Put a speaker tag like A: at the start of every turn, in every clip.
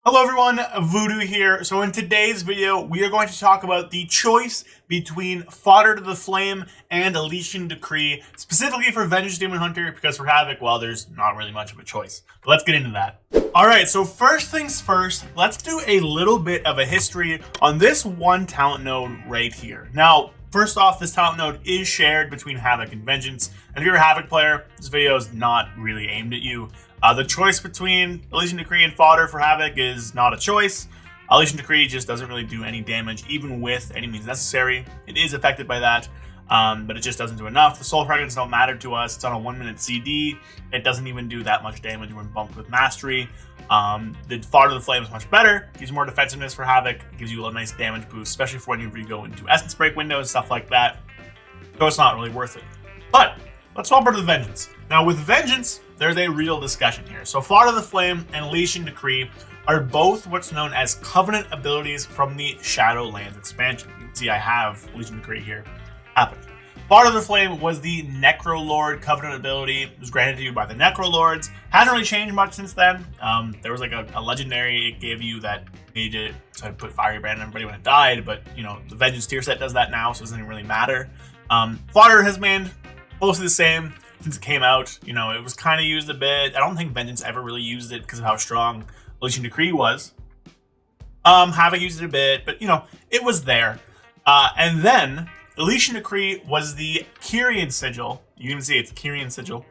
A: Hello everyone, Voodoo here. So in today's video, we are going to talk about the choice between Fodder to the Flame and Elysian Decree, specifically for Vengeance Demon Hunter, because for Havoc, well, there's not really much of a choice. But let's get into that. Alright, so first things first, let's do a little bit of a history on this one talent node right here. Now, first off, this talent node is shared between Havoc and Vengeance, and if you're a Havoc player, this video is not really aimed at you. The choice between Elysian Decree and Fodder for Havoc is not a choice. Elysian Decree just doesn't really do any damage, even with any means necessary. It is affected by that, but it just doesn't do enough. The soul fragments don't matter to us. It's on a 1 minute CD. It doesn't even do that much damage when bumped with Mastery. The Fodder to the Flame is much better. Gives you more defensiveness for Havoc. Gives you a nice damage boost, especially for whenever you go into Essence Break windows, stuff like that. So it's not really worth it. But let's swap over to the Vengeance. Now with Vengeance, there's a real discussion here. So Fodder the Flame and Elysian Decree are both what's known as Covenant abilities from the Shadowlands expansion. You can see I have Elysian Decree here happening. Fodder the Flame was the Necrolord Covenant ability. It was granted to you by the Necrolords. Hasn't really changed much since then. There was like a legendary it gave you that made it so I put Fiery Brand on everybody when it died, but you know, the Vengeance tier set does that now, so it doesn't even really matter. Fodder has been mostly the same since it came out. You know, it was kind of used a bit. I don't think Vengeance ever really used it because of how strong Elysian Decree was. Havoc used it a bit, but you know, it was there. And then Elysian Decree was the Kyrian Sigil. You can see it's Kyrian Sigil.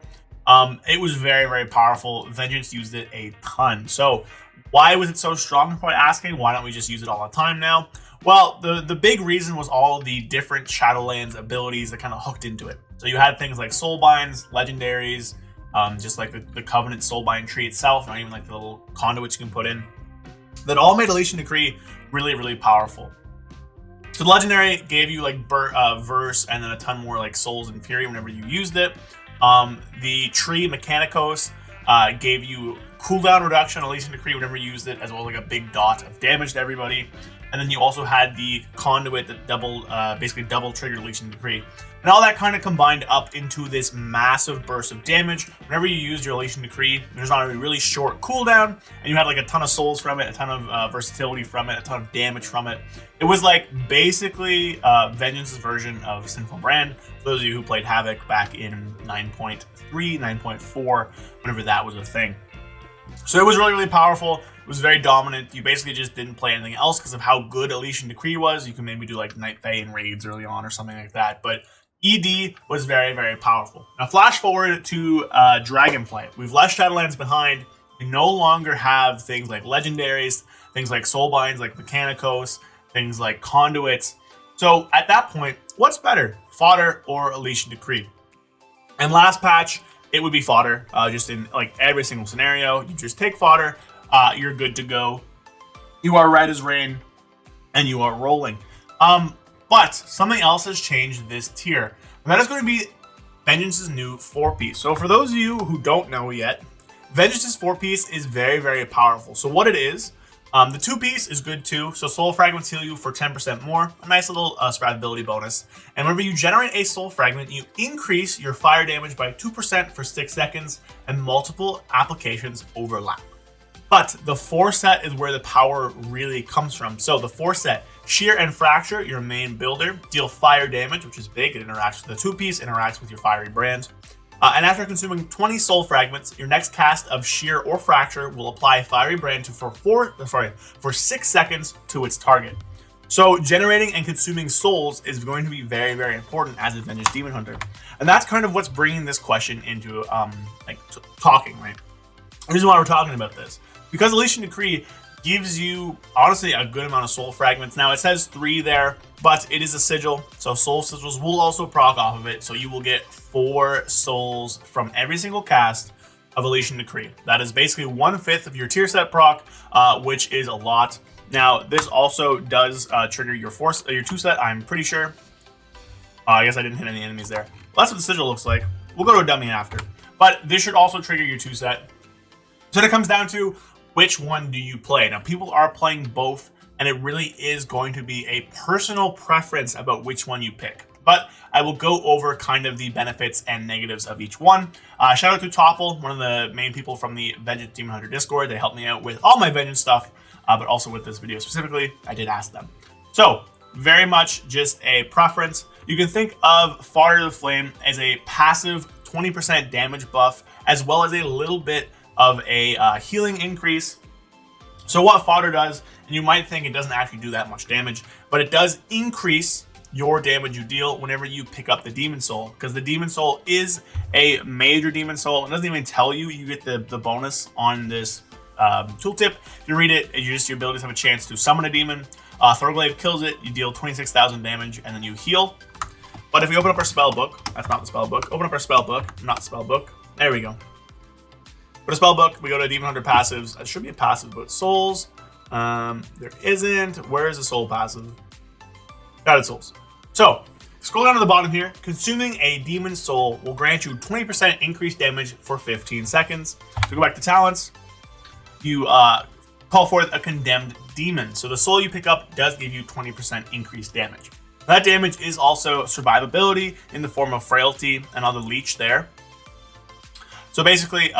A: It was very, very powerful. Vengeance used it a ton. So why was it so strong? You're probably asking, why don't we just use it all the time now? Well, the big reason was all the different Shadowlands abilities that kind of hooked into it. So you had things like Soulbinds, Legendaries, just like the Covenant Soulbind tree itself, not even like the little conduits you can put in, that all made Elysian Decree really, really powerful. So the Legendary gave you like Verse and then a ton more like Souls and Fury whenever you used it. The tree Mechanicos gave you cooldown reduction on Elysian Decree whenever you used it, as well as like a big dot of damage to everybody. And then you also had the conduit that basically double triggered Elysian Decree. And all that kind of combined up into this massive burst of damage. Whenever you used your Elysian Decree, there's on a really short cooldown, and you had like a ton of souls from it, a ton of versatility from it, a ton of damage from it. It was like basically Vengeance's version of Sinful Brand. For those of you who played Havoc back in 9.3, 9.4, whenever that was a thing. So it was really, really powerful. It was very dominant. You basically just didn't play anything else because of how good Elysian Decree was. You can maybe do like Night Fae and raids early on or something like that. But ED was very, very powerful. Now flash forward to Dragonflight. We've left Shadowlands behind. We no longer have things like Legendaries, things like Soulbinds, like Mechanicos, things like Conduits. So at that point, what's better, Fodder or Elysian Decree? And last patch, it would be Fodder, just in like every single scenario. You just take Fodder, you're good to go. You are right as rain, and you are rolling. But something else has changed this tier, and that is going to be Vengeance's new 4-piece. So for those of you who don't know yet, Vengeance's 4-piece is very, very powerful. So what it is, the 2-piece is good too. So Soul Fragments heal you for 10% more, a nice little survivability bonus. And whenever you generate a Soul Fragment, you increase your fire damage by 2% for 6 seconds, and multiple applications overlap. But the 4 set is where the power really comes from. So the 4 set, Shear and Fracture, your main builder, deal fire damage, which is big. It interacts with the 2-piece, interacts with your Fiery Brand. And after consuming 20 Soul Fragments, your next cast of Shear or Fracture will apply Fiery Brand for 6 seconds to its target. So generating and consuming souls is going to be very, very important as a Vengeance Demon Hunter. And that's kind of what's bringing this question into talking, right? The reason why we're talking about this, because Elysian Decree gives you, honestly, a good amount of soul fragments. Now, it says 3 there, but it is a sigil, so soul sigils will also proc off of it, so you will get 4 souls from every single cast of Elysian Decree. That is basically 1/5 of your tier set proc, which is a lot. Now, this also does trigger your 2 set, I'm pretty sure. I guess I didn't hit any enemies there. Well, that's what the sigil looks like. We'll go to a dummy after. But this should also trigger your 2 set. So it comes down to, which one do you play? Now, people are playing both, and it really is going to be a personal preference about which one you pick. But I will go over kind of the benefits and negatives of each one. Shout out to Topple, one of the main people from the Vengeance Demon Hunter Discord. They helped me out with all my Vengeance stuff. but also with this video specifically, I did ask them. So very much just a preference. You can think of Fodder to the Flame as a passive 20% damage buff, as well as a little bit of a healing increase. So what Fodder does, and you might think it doesn't actually do that much damage, but it does increase your damage you deal whenever you pick up the Demon Soul, because the Demon Soul is a major Demon Soul. It doesn't even tell you, you get the bonus on this tooltip. If you read it, your abilities have a chance to summon a demon. Thorglaive kills it, you deal 26,000 damage, and then you heal. But if we open up our spell book, that's not the spell book. Open up our spell book, not the spell book. There we go. For the spell book, we go to Demon Hunter passives. It should be a passive, but souls. There isn't. Where is the soul passive? Got it, souls. So scroll down to the bottom here. Consuming a demon soul will grant you 20% increased damage for 15 seconds. To go back to talents, you call forth a condemned demon. So the soul you pick up does give you 20% increased damage. That damage is also survivability in the form of frailty and other leech there. So basically,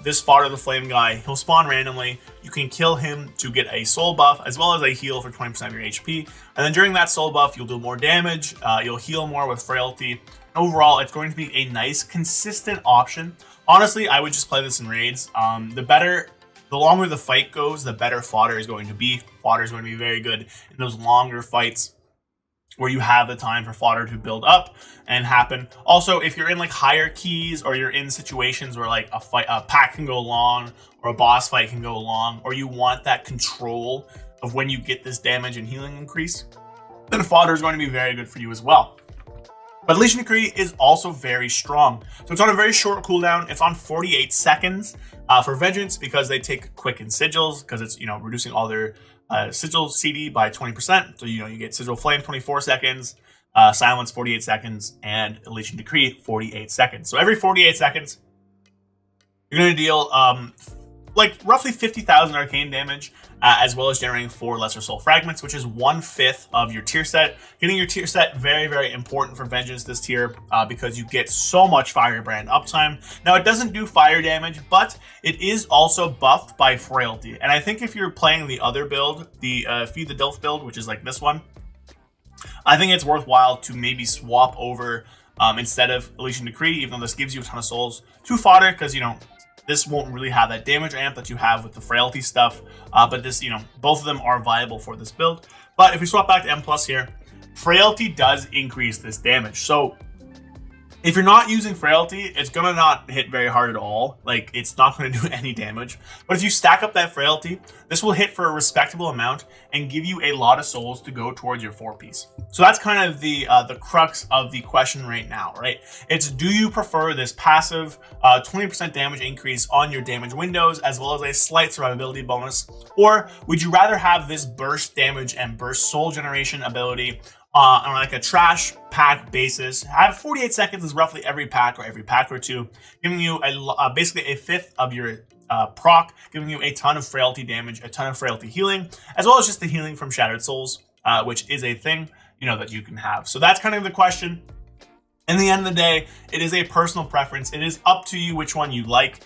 A: this Fodder the Flame guy, he'll spawn randomly. You can kill him to get a soul buff, as well as a heal for 20% of your HP. And then during that soul buff, you'll do more damage. You'll heal more with frailty. Overall, it's going to be a nice, consistent option. Honestly, I would just play this in raids. The longer the fight goes, the better Fodder is going to be. Fodder is going to be very good in those longer fights where you have the time for Fodder to build up and happen. Also, if you're in like higher keys, or you're in situations where like a pack can go long, or a boss fight can go long, or you want that control of when you get this damage and healing increase, then Fodder is going to be very good for you as well. But Elysian Decree is also very strong. So it's on a very short cooldown. It's on 48 seconds for Vengeance, because they take quick and sigils, because it's, reducing all their sigil CD by 20%. So, you get Sigil Flame 24 seconds, Silence 48 seconds, and Elysian Decree 48 seconds. So every 48 seconds, you're going to deal like roughly 50,000 arcane damage, as well as generating 4 lesser soul fragments, which is 1/5 of your tier set. Getting your tier set, very, very important for Vengeance this tier, because you get so much Firebrand uptime. Now, it doesn't do fire damage, but it is also buffed by frailty. And I think if you're playing the other build, the Feed the Dilf build, which is like this one, I think it's worthwhile to maybe swap over instead of Elysian Decree, even though this gives you a ton of souls, to Fodder, because, this won't really have that damage amp that you have with the frailty stuff, but this, both of them are viable for this build. But if we swap back to M+ here, frailty does increase this damage. So if you're not using frailty, it's gonna not hit very hard at all. Like, it's not gonna do any damage. But if you stack up that frailty, this will hit for a respectable amount and give you a lot of souls to go towards your 4-piece. So that's kind of the crux of the question right now, right? It's, do you prefer this passive 20% damage increase on your damage windows, as well as a slight survivability bonus? Or would you rather have this burst damage and burst soul generation ability on like a trash pack basis? Have 48 seconds is roughly every pack or every pack or two, giving you basically a 1/5 of your proc, giving you a ton of frailty damage, a ton of frailty healing, as well as just the healing from Shattered Souls, which is a thing, that you can have. So that's kind of the question. In the end of the day, it is a personal preference. It is up to you which one you like.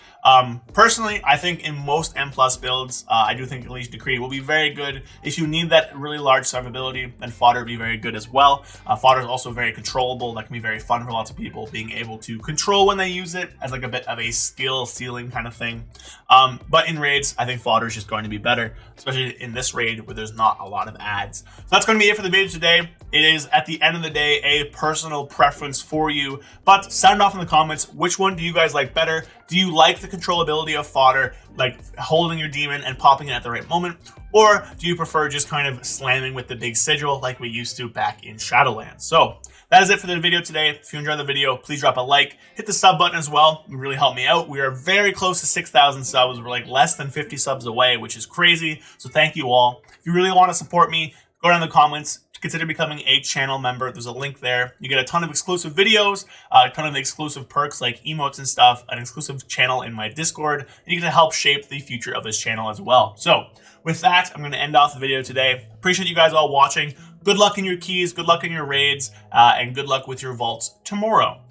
A: Personally, I think in most M+ builds, I do think Elysian Decree will be very good. If you need that really large survivability, then Fodder will be very good as well. Fodder is also very controllable. That can be very fun for lots of people, being able to control when they use it as like a bit of a skill ceiling kind of thing. But in raids, I think Fodder is just going to be better, especially in this raid where there's not a lot of ads. So that's going to be it for the video today. It is, at the end of the day, a personal preference for you, but sound off in the comments, which one do you guys like better? Do you like the controllability of Fodder, like holding your demon and popping it at the right moment? Or do you prefer just kind of slamming with the big sigil like we used to back in Shadowlands? So that is it for the video today. If you enjoyed the video, please drop a like, hit the sub button as well. It would really help me out. We are very close to 6,000 subs. We're like less than 50 subs away, which is crazy. So thank you all. If you really want to support me, go down in the comments, consider becoming a channel member. There's a link there. You get a ton of exclusive videos, a ton of exclusive perks like emotes and stuff, an exclusive channel in my Discord, and you get to help shape the future of this channel as well. So with that, I'm going to end off the video today. Appreciate you guys all watching. Good luck in your keys, good luck in your raids, and good luck with your vaults tomorrow.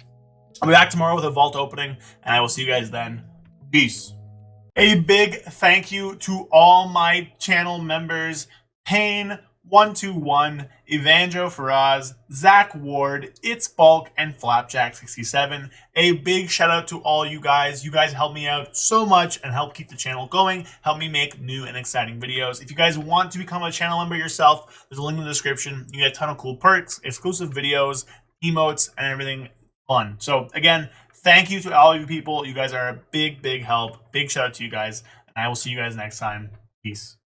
A: I'll be back tomorrow with a vault opening, and I will see you guys then. Peace. A big thank you to all my channel members, Payne121, Evanjo Faraz, Zach Ward, It's Bulk, and Flapjack67. A big shout out to all you guys. You guys help me out so much and help keep the channel going, help me make new and exciting videos. If you guys want to become a channel member yourself, there's a link in the description. You get a ton of cool perks, exclusive videos, emotes, and everything fun. So again, thank you to all of you people. You guys are a big help. Big shout out to you guys. And I will see you guys next time. Peace.